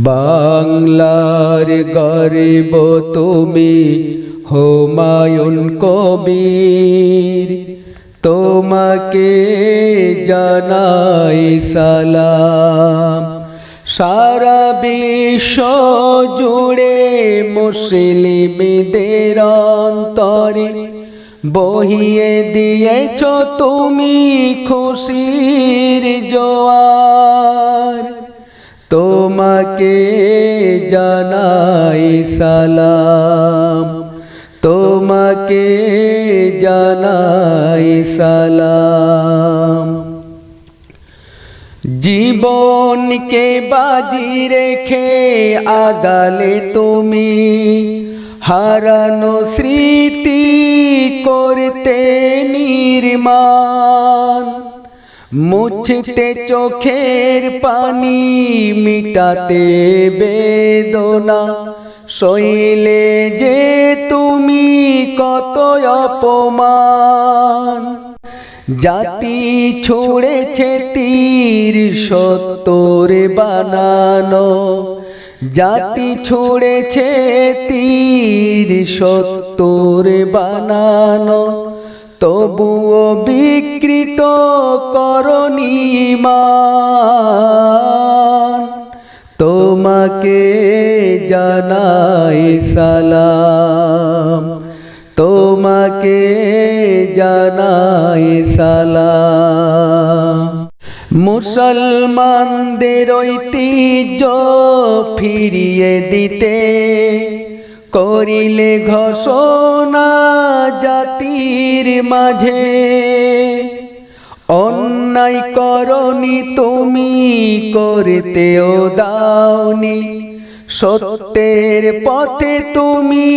বাংলার গর্ব তুমি হুমায়ুন কবির, তোমাকে জানাই সালাম। সারা বিশ্ব জুড়ে মুসলিমদের অন্তরে বহিয়ে দিয়েছ তুমি খুশির জোয়ার, তোমাকে জানাই সালাম, তোমাকে জানাই সালাম। জীবনকে বাজি রেখে আগালে তুমি, হারানো স্মৃতি করতে নির্মাণ। মুছতে চোখের পানি, মিটাতে বেদনা, সইলে যে তুমি কত অপমান। জাতি ছুঁড়েছে তীর সত্তর বানানো, জাতি ছুঁড়েছে তীর সত্তর বানানো, তবুও বিকৃত করনি ঈমান। তোমাকে জানাই সালাম, তোমাকে জানাই সালাম। মুসলমানদের ঐতিহ্য ফিরিয়ে দিতে করিলে ঘোষণা জাতির মাঝে। অন্যায় করনি তুমি, করতেও দাওনি, সত্যের পথে তুমি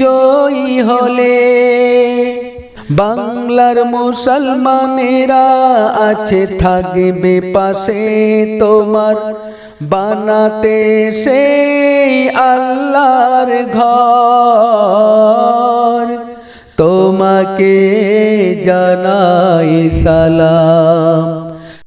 জয়ী হলে। বাংলার মুসলমানেরা আছে থাকবে পাশে তোমার, বানাতে সেই আল্লাহর ঘর। তোমাকে জানাই সালাম,